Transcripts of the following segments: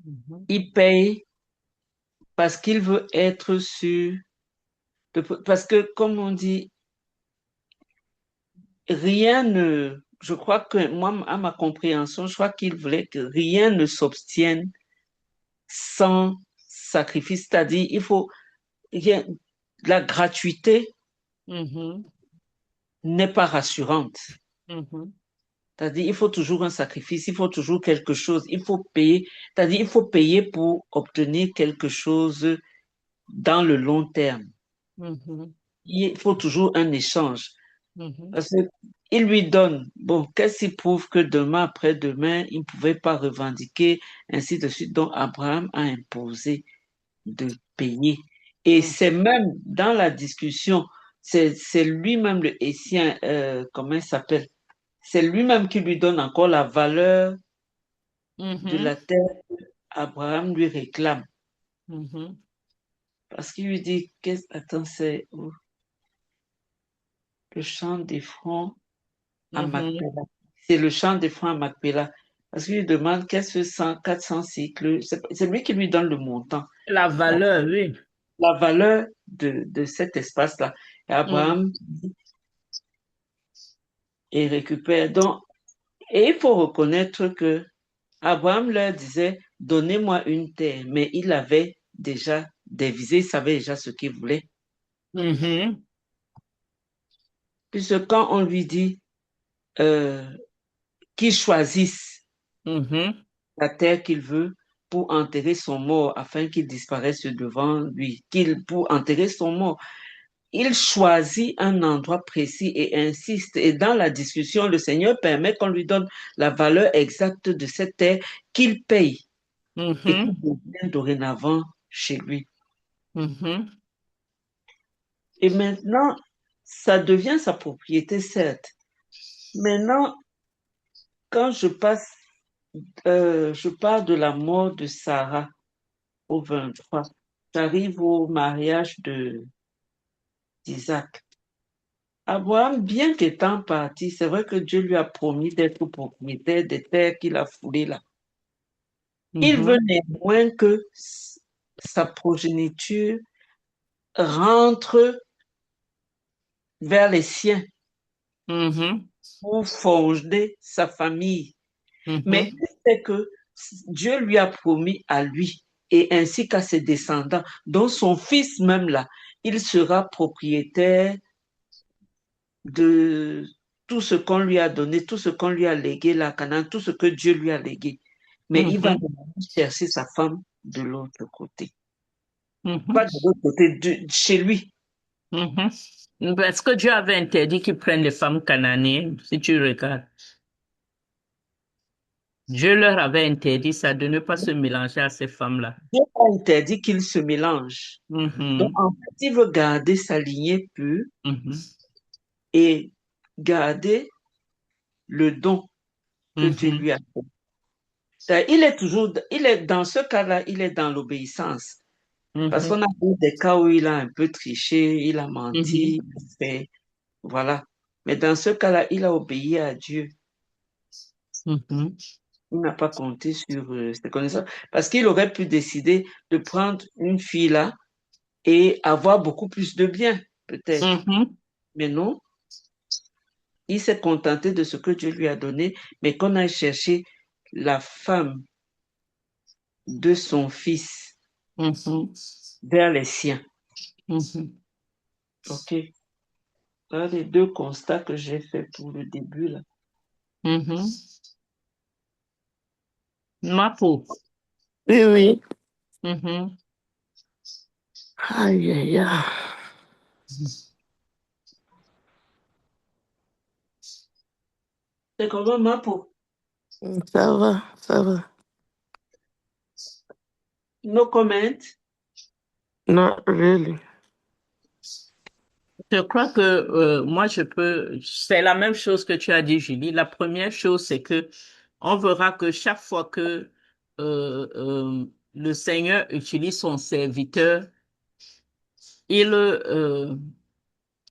Mhm. Il paye parce qu'il veut être sûr, parce que comme on dit, rien ne, je crois que moi, à ma compréhension, je crois qu'il voulait que rien ne s'obtienne sans sacrifice, c'est-à-dire la gratuité Mhm. n'est pas rassurante. Mhm. C'est-à-dire, il faut toujours un sacrifice, il faut toujours quelque chose, il faut payer. C'est-à-dire, il faut payer pour obtenir quelque chose dans le long terme. Mhm. Il faut toujours un échange. Mhm. Parce qu'il lui donne, bon, qu'est-ce qui prouve que demain, après-demain, il ne pouvait pas revendiquer, ainsi de suite. Donc, Abraham a imposé de payer. Et Mhm. c'est même dans la discussion, c'est lui-même le Hétien, comment il s'appelle? C'est lui-même qui lui donne encore la valeur de Mhm. la terre qu'Abraham lui réclame. Mhm. Parce qu'il lui dit, attends, c'est où? Le champ des francs à Mhm. Macpéla. C'est le champ des francs à Macpéla. Parce qu'il lui demande qu'est-ce que 100, 400 cycles. C'est lui qui lui donne le montant, La la, valeur, oui. la valeur de cet espace-là. Et Mhm. Abraham et récupère. Donc, et il faut reconnaître que Abraham leur disait, donnez-moi une terre, mais il avait déjà des visées, il savait déjà ce qu'il voulait. Mhm. Puisque quand on lui dit euh, qu'il choisisse Mhm. la terre qu'il veut pour enterrer son mort afin qu'il disparaisse devant lui, pour enterrer son mort, il choisit un endroit précis et insiste. Et dans la discussion, le Seigneur permet qu'on lui donne la valeur exacte de cette terre qu'il paye et qui Mhm. devient dorénavant chez lui. Mhm. Et maintenant, ça devient sa propriété, certes. Maintenant, quand je pars de la mort de Sarah au 23, j'arrive au mariage d'Isaac. Abraham, bien qu'étant parti, c'est vrai que Dieu lui a promis d'être propriétaire des terres qu'il a foulées là. Il veut Mhm. néanmoins que sa progéniture rentre vers les siens Mhm. pour forger sa famille. Mais Mhm. c'est que Dieu lui a promis à lui et ainsi qu'à ses descendants, dont son fils même là, il sera propriétaire de tout ce qu'on lui a donné, tout ce qu'on lui a légué là, Canaan, tout ce que Dieu lui a légué. Mais il va Mhm. chercher sa femme de l'autre côté. Mhm. Pas de l'autre côté, chez lui. Mhm. Est-ce que Dieu avait interdit qu'ils prennent les femmes cananéennes, si tu regardes? Dieu leur avait interdit ça, de ne pas se mélanger à ces femmes-là. Dieu a interdit qu'il se mélange. Donc, Mhm. en fait, il veut garder sa lignée pure Mhm. et garder le don que Dieu Mhm. lui a fait. Il est toujours, il est dans ce cas-là, il est dans l'obéissance. Parce Mhm. qu'on a eu des cas où il a un peu triché, il a Mhm. menti, il a fait, voilà. Mais dans ce cas-là, il a obéi à Dieu. Mhm. Il n'a pas compté sur ses connaissances. Parce qu'il aurait pu décider de prendre une fille là et avoir beaucoup plus de biens, peut-être. Mhm. Mais non, il s'est contenté de ce que Dieu lui a donné, mais qu'on a cherché la femme de son fils Mhm. vers les siens. Mhm. OK. Voilà les deux constats que j'ai faits pour le début là. Mhm. Ma peau. Oui, oui. Mhm. Aïe, aïe, aïe. C'est comment ma peau? Ça va, ça va. No comment. Not really. Je crois que moi, c'est la même chose que tu as dit, Julie. La première chose, c'est que on verra que chaque fois que le Seigneur utilise son serviteur, il,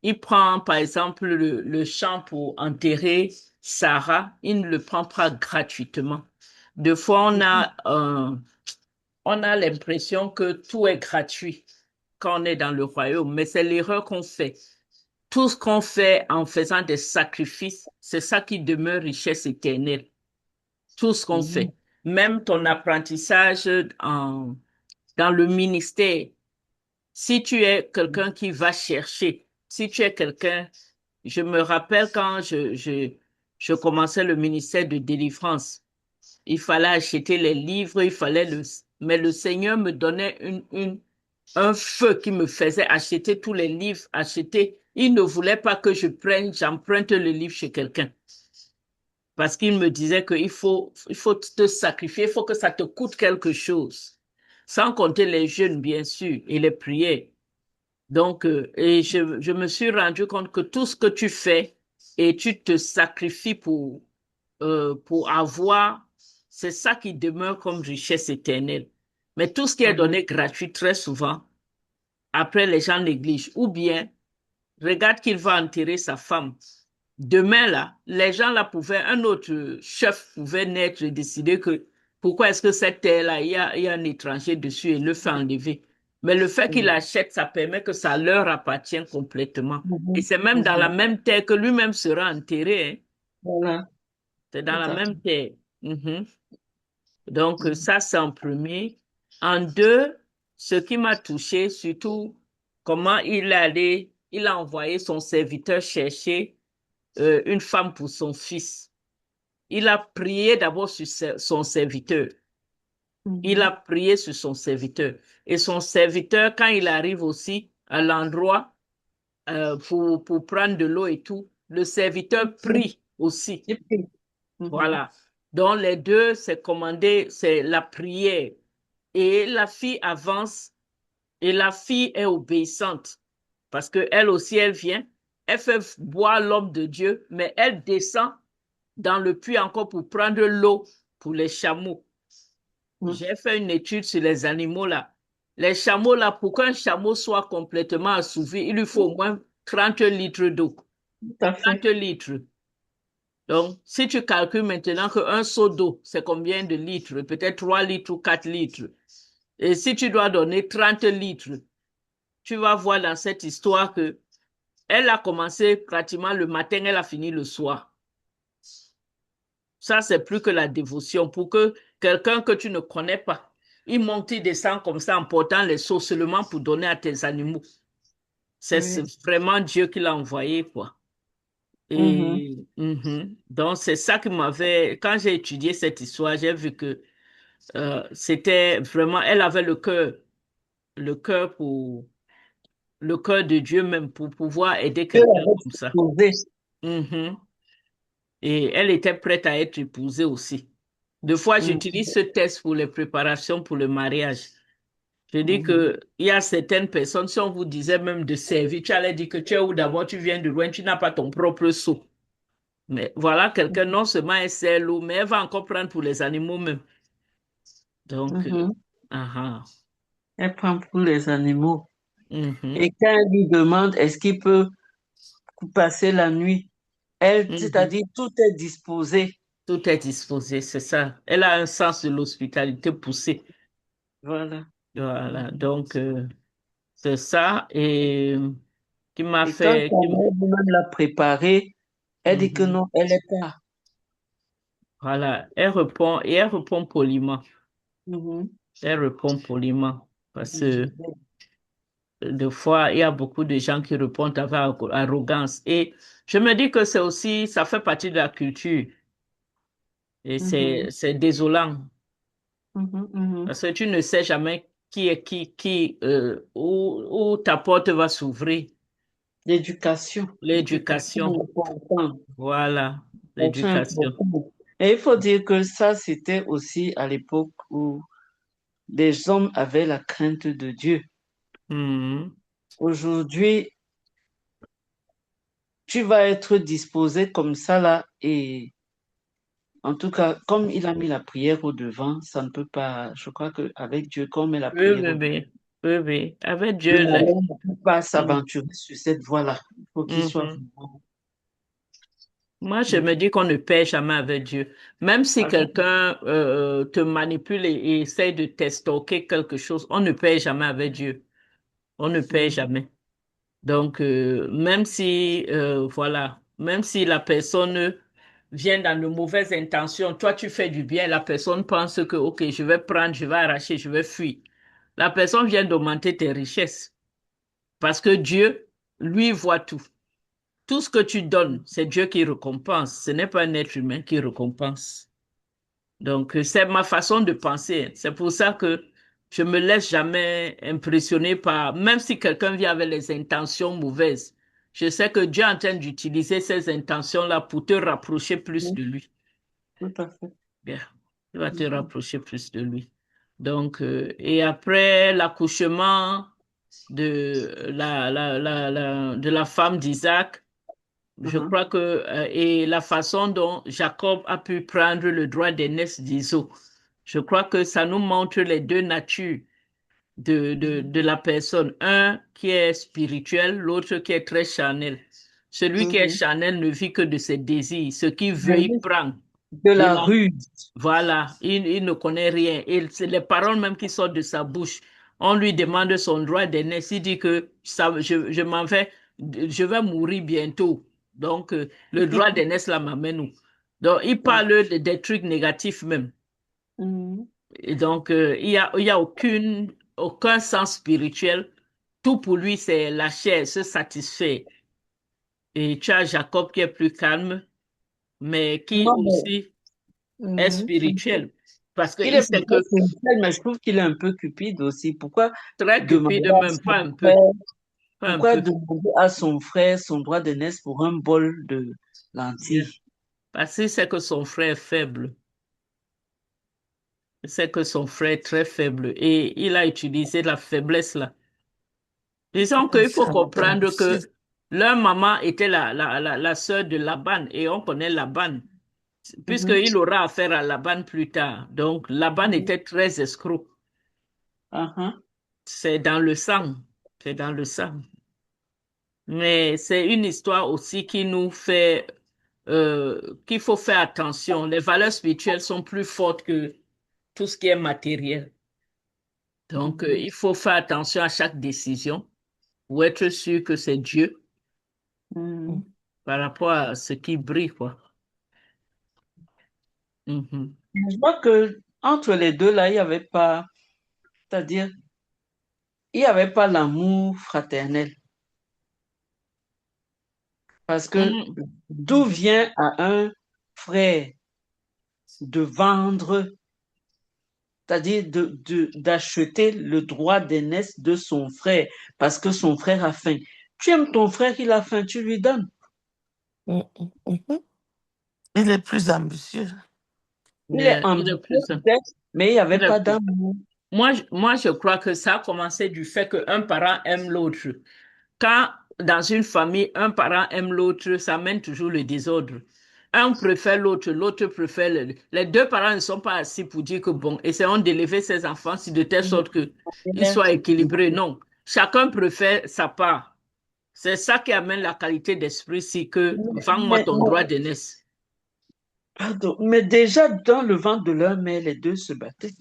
il prend, par exemple, le champ pour enterrer Sarah, il ne le prend pas gratuitement. Des fois, on a on a l'impression que tout est gratuit quand on est dans le royaume, mais c'est l'erreur qu'on fait. Tout ce qu'on fait en faisant des sacrifices, c'est ça qui demeure richesse éternelle. Tout ce qu'on fait. Même ton apprentissage dans le ministère. Si tu es quelqu'un qui va chercher, si tu es quelqu'un, je me rappelle quand je commençais le ministère de délivrance, il fallait acheter les livres, mais le Seigneur me donnait un feu qui me faisait acheter tous les livres, acheter. Il ne voulait pas que j'emprunte le livre chez quelqu'un. Parce qu'il me disait qu'il faut te sacrifier, il faut que ça te coûte quelque chose. Sans compter les jeûnes, bien sûr, et les prières. Donc, et je me suis rendu compte que tout ce que tu fais et tu te sacrifies pour avoir, c'est ça qui demeure comme richesse éternelle. Mais tout ce qui est donné gratuit, très souvent, après les gens négligent. Ou bien, regarde qu'il va enterrer sa femme. Demain, là, les gens là un autre chef pouvait naître et décider que pourquoi est-ce que cette terre-là, il y a un étranger dessus et le fait enlever. Mais le fait qu'il achète, ça permet que ça leur appartient complètement. Et c'est même dans la même terre que lui-même sera enterré, hein. Voilà, C'est dans tout la à fait. même terre. Mhm. Donc, ça, c'est en premier. En deux, ce qui m'a touché, surtout, comment il a envoyé son serviteur chercher une femme pour son fils. Il a prié d'abord sur son serviteur. Il a prié sur son serviteur. Et son serviteur, quand il arrive aussi à l'endroit pour prendre de l'eau et tout, le serviteur prie aussi. Et puis, Voilà. Donc les deux, c'est commandé, c'est la prière. Et la fille avance et la fille est obéissante parce que elle aussi, elle vient, elle fait boire l'homme de Dieu, mais elle descend dans le puits encore pour prendre l'eau pour les chameaux. J'ai fait une étude sur les animaux là. Les chameaux là, pour qu'un chameau soit complètement assouvi, il lui faut au moins 30 litres d'eau. tout à 30 fait. litres. Donc, si tu calcules maintenant qu'un seau d'eau, c'est combien de litres? Peut-être 3 litres ou 4 litres. Et si tu dois donner 30 litres, tu vas voir dans cette histoire que elle a commencé pratiquement le matin, elle a fini le soir. Ça, c'est plus que la dévotion. Pour que quelqu'un que tu ne connais pas, il monte, il descend comme ça en portant les seaux seulement pour donner à tes animaux. C'est vraiment Dieu qui l'a envoyé, quoi. Et donc, c'est ça qui m'avait... Quand j'ai étudié cette histoire, j'ai vu que c'était vraiment... Elle avait le cœur pour... Le cœur de Dieu même pour pouvoir aider Dieu quelqu'un avait comme ça. posé. Mhm. Et elle était prête à être épousée aussi. Deux fois, j'utilise ce test pour les préparations pour le mariage. Je dis que il y a certaines personnes, si on vous disait même de servir, tu allais dire que tu es où d'abord, tu viens de loin, tu n'as pas ton propre seau. Mais voilà, quelqu'un, non seulement elle sert l'eau, mais elle va encore prendre pour les animaux même. Donc, ah, Elle prend pour les animaux. mhm, Et quand elle lui demande est-ce qu'il peut passer la nuit, elle, mhm. c'est-à-dire tout est disposé. Tout est disposé, c'est ça. Elle a un sens de l'hospitalité poussé. Voilà. Voilà, donc c'est ça. Et qui m'a Et quand fait, sa mère lui-même l'a préparé, elle dit que Mhm. non, elle est pas. Voilà, elle répond et elle répond poliment. Mhm. Elle répond poliment parce que des fois, il y a beaucoup de gens qui répondent avec arrogance. Et je me dis que c'est aussi, ça fait partie de la culture. Et Mhm. c'est désolant Mhm. Mhm. parce que tu ne sais jamais qui est où ta porte va s'ouvrir. L'éducation, l'éducation L'éducation, est importante. voilà, L'éducation est l'éducation. importante. Et il faut dire que ça, c'était aussi à l'époque où les hommes avaient la crainte de Dieu. Mhm. Aujourd'hui, tu vas être disposé comme ça là et en tout cas, comme il a mis la prière au devant, ça ne peut pas, je crois qu'avec Dieu, comme on met la Oui, prière oui, au devant, oui, oui, oui. Avec le Dieu, là. malin ne peut pas Mhm. s'aventurer sur cette voie-là. Il faut qu'il soit Mhm. vraiment Moi, je me dis qu'on ne perd jamais avec Dieu. Même si Ah, quelqu'un te manipule et essaie de t'estoquer quelque chose, on ne perd jamais avec Dieu. On ne perd mm, jamais. Donc, même si, voilà, même si la personne vient dans de mauvaises intentions, toi, tu fais du bien, la personne pense que, OK, je vais prendre, je vais arracher, je vais fuir. La personne vient d'augmenter tes richesses parce que Dieu, lui, voit tout. Tout ce que tu donnes, c'est Dieu qui récompense. Ce n'est pas un être humain qui récompense. Donc, c'est ma façon de penser. C'est pour ça que je me laisse jamais impressionner par, même si quelqu'un vient avec les intentions mauvaises, je sais que Dieu est en train d'utiliser ces intentions-là pour te rapprocher plus mm, de lui. tout à fait. Bien, il va te Mhm, rapprocher plus de lui. Donc, et après l'accouchement de la femme d'Isaac, je mhm, crois que, et la façon dont Jacob a pu prendre le droit d'aînesse d'Isaac, je crois que ça nous montre les deux natures de la personne. Un qui est spirituel, l'autre qui est très charnel. Celui qui est mhm. charnel ne vit que de ses désirs. Ce qu'il veut, il Oui, prend. de Il la en rue. voilà, il ne connaît rien. Et c'est les paroles même qui sortent de sa bouche. On lui demande son droit d'aînesse. Il dit que ça, je m'en vais, je vais mourir bientôt. Donc, le droit d'aînesse là m'amène où? Donc, il parle des trucs négatifs même. Mhm, Et donc, il y a aucun sens spirituel. Tout pour lui, c'est la chair, se satisfaire. Et tu as Jacob qui est plus calme, mais qui non, aussi est mhm. spirituel. Parce Il qu'il est sait plutôt que spirituel, mais je trouve qu'il est un peu cupide aussi. Pourquoi très demander cupide à même, son pas un peu, frère, pas un pourquoi peu. demander à son frère son droit d'aînesse pour un bol de Bien. lentilles? Parce qu'il sait que son frère est faible. Il sait que son frère est très faible. Et il a utilisé la faiblesse là. Disons qu'il faut Ça va être comprendre ambitieux. que leur maman était la sœur de Laban et on connaît Laban, Mhm, puisqu'il aura affaire à Laban plus tard. Donc Laban mhm, était très escroc. aha. C'est dans le sang. C'est dans le sang. Mais c'est une histoire aussi qui nous fait qu'il faut faire attention. Les valeurs spirituelles sont plus fortes que tout ce qui est matériel. Donc, Mhm, il faut faire attention à chaque décision pour être sûr que c'est Dieu mhm. par rapport à ce qui brille, quoi. Mhm. Je vois que entre les deux là, il n'y avait pas, c'est-à-dire, il n'y avait pas l'amour fraternel. Parce que Mhm. d'où vient à un frère de vendre, c'est-à-dire d'acheter le droit d'aînesse de son frère parce que son frère a faim. Tu aimes ton frère, il a faim, tu lui donnes. Mhm, mhm. Il est plus ambitieux. Il est Il est ambitieux plus sain. peut-être, mais il n'y avait Il est pas plus- d'amour. moi, je crois que ça a commencé du fait qu'un parent aime l'autre. Quand dans une famille, un parent aime l'autre, ça mène toujours le désordre. Un préfère l'autre, l'autre préfère les deux parents ne sont pas assis pour dire que bon, essayons d'élever ces enfants si de telle sorte que ils soient équilibrés. Non, chacun préfère sa part. C'est ça qui amène la qualité d'esprit, c'est que vends-moi Mais, ton droit d'aînesse. pardon, mais déjà dans le ventre de leur mère, les deux se battaient.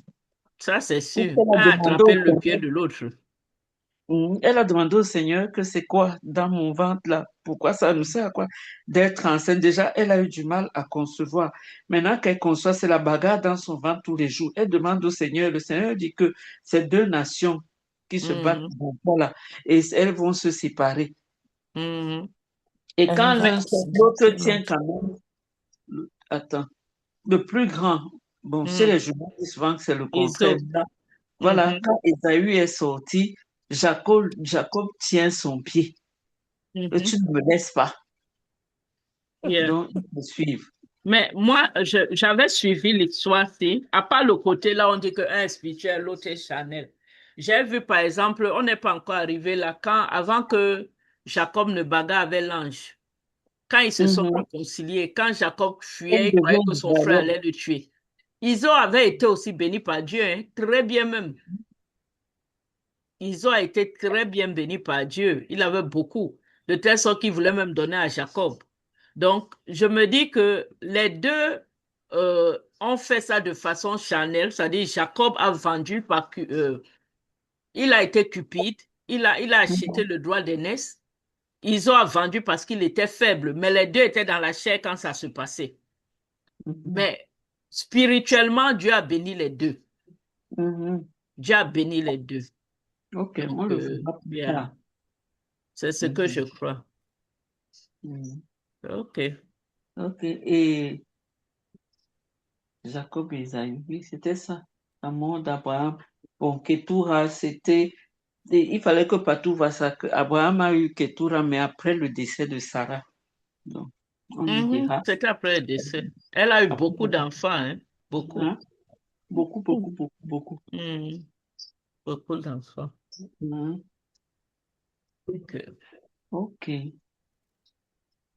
Ça, c'est Elle sûr. a Un a demandé attrapé au le pied Seigneur, de l'autre. Elle a demandé au Seigneur que c'est quoi dans mon ventre là? Pourquoi ça nous sert à quoi d'être enceinte? Déjà, elle a eu du mal à concevoir. Maintenant qu'elle conçoit, c'est la bagarre dans son ventre tous les jours. Elle demande au Seigneur. Le Seigneur dit que c'est deux nations qui se battent. Mhm, Bon, voilà. Et elles vont se séparer. mhm, Et Elle quand va l'un sort, l'autre tient accidentellement. quand même. Attends. Le plus grand. Bon, chez mhm. les jumeaux, on dit souvent que c'est le contraire. Iso. Voilà, Mhm, quand Ésaü est sorti, Jacob tient son pied. Et mhm. tu ne me laisses pas. Yeah. Donc, il faut suivre. Mais moi, j'avais suivi l'histoire-ci, à part le côté là, on dit que un est spirituel, l'autre est charnel. J'ai vu, par exemple, on n'est pas encore arrivé là, avant que Jacob ne bagarre avec l'ange, quand ils se sont Mhm. réconciliés, quand Jacob Elle fuyait, il croyait devient que le son frère dialogue. allait le tuer. Iso avait été aussi béni par Dieu, hein, très bien même. Iso a été très bien béni par Dieu. Il avait beaucoup, de telle sorte qu'il voulait même donner à Jacob. Donc, je me dis que les deux ont fait ça de façon charnelle, c'est-à-dire Jacob a vendu il a été cupide, il a acheté le droit d'aînesse, ils ont vendu parce qu'il était faible, mais les deux étaient dans la chair quand ça se passait. Mais spirituellement, Dieu a béni les deux. Dieu a béni les deux. Ok, Donc, on le verra plus yeah, tard. c'est ce que je crois. Ok. Ok, et Jacob et Esaü, oui, c'était ça. L'amour d'Abraham. Bon, Ketura, c'était. Il fallait que Patou voit ça, que Abraham a eu Ketura, mais après le décès de Sarah. Donc, on lui dira. C'était après le décès. Elle a eu Après, beaucoup d'enfants, hein? Beaucoup. hein? Beaucoup, beaucoup, beaucoup, beaucoup. Mhm. Beaucoup d'enfants. Mhm. Ok. Ok.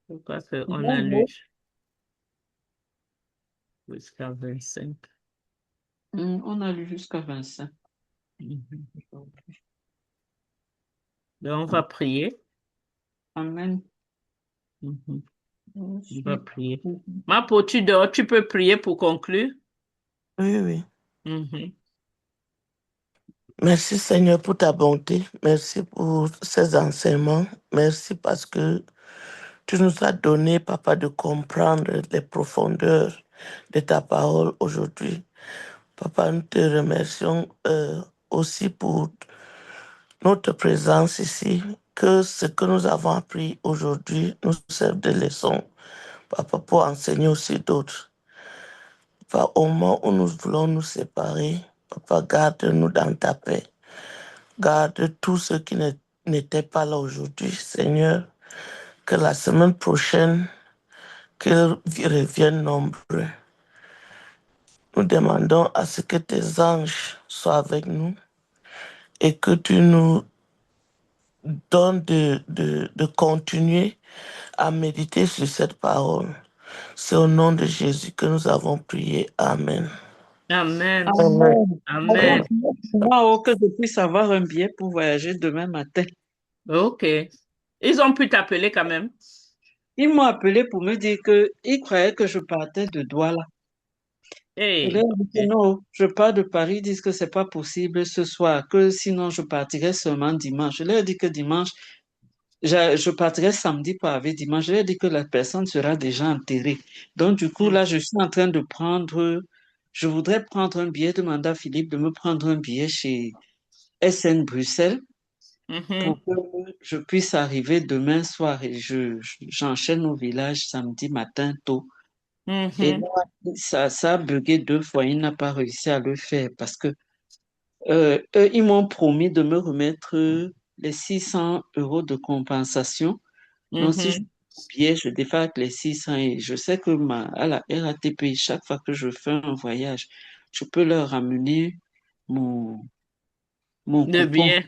Je crois qu'on a lu Bon, jusqu'à 25. on a lu jusqu'à 25. Mhm. Donc, on va prier. Amen. Mhm. On va Ensuite, prier. Ma peau, tu dors, tu peux prier pour conclure? Oui, oui. Mhm. Merci Seigneur pour ta bonté. Merci pour ces enseignements. Merci parce que tu nous as donné, Papa, de comprendre les profondeurs de ta parole aujourd'hui. Papa, nous te remercions aussi pour notre présence ici, que ce que nous avons appris aujourd'hui nous serve de leçon, Papa, pour enseigner aussi d'autres. Papa, au moment où nous voulons nous séparer, Papa, garde-nous dans ta paix. Garde tous ceux qui n'étaient pas là aujourd'hui, Seigneur, que la semaine prochaine, qu'ils reviennent nombreux. Nous demandons à ce que tes anges soient avec nous et que tu nous donnes de continuer à méditer sur cette parole. C'est au nom de Jésus que nous avons prié. Amen. Amen. Amen. amen. Amen. Moi, que je puisse avoir un billet pour voyager demain matin. Ok. Ils ont pu t'appeler quand même. Ils m'ont appelé pour me dire qu'ils croyaient que je partais de Douala. Je leur Hey. ai dit que non, je pars de Paris, ils disent que c'est pas possible ce soir, que sinon je partirai seulement dimanche. Je leur ai dit que dimanche, je partirai samedi pour arriver dimanche. Je leur ai dit que la personne sera déjà enterrée. Donc du coup, là, je suis en train de je voudrais prendre un billet, demander à Philippe de me prendre un billet chez SN Bruxelles pour Mhm. que je puisse arriver demain soir et j'enchaîne au village samedi matin tôt. Et Mhm. là, ça a bugué 2 fois. Il n'a pas réussi à le faire parce que eux, ils m'ont promis de me remettre les 600 euros de compensation. Donc, si je Mhm. billet, je défalque les 600 et je sais que à la RATP, chaque fois que je fais un voyage, je peux leur ramener mon, mon De coupon. bien.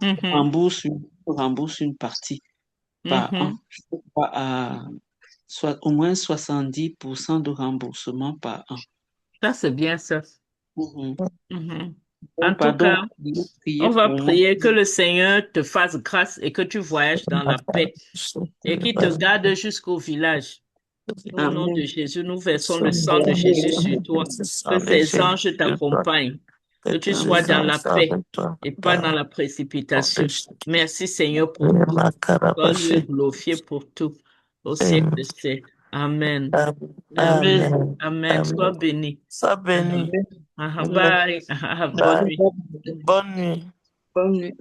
Mhm. Je rembourse une partie par an. Mhm. Je crois soit au moins 70% de remboursement par an. Ça, c'est bien ça. Mhm. Mhm. En Donc, tout pardon, cas, priez on va pour moi. prier que le Seigneur te fasse grâce et que tu voyages dans la paix et qu'il te garde jusqu'au village. Au nom de Amen. Jésus, nous versons le sang de Jésus sur toi. Que ses anges t'accompagnent. Que Que tu tous sois les dans hommes la soient paix avec toi et pas dans dans la le nom de précipitation. Jésus. Merci Seigneur pour tout. Ma Sois loué et carapace. glorifié pour tout. Au siècle des siècles. Amen. Amen. Amen. Amen. Sois Amen. béni. Sois béni. Amen. Bye. Bonne Bye. nuit. Bonne nuit. Bonne nuit.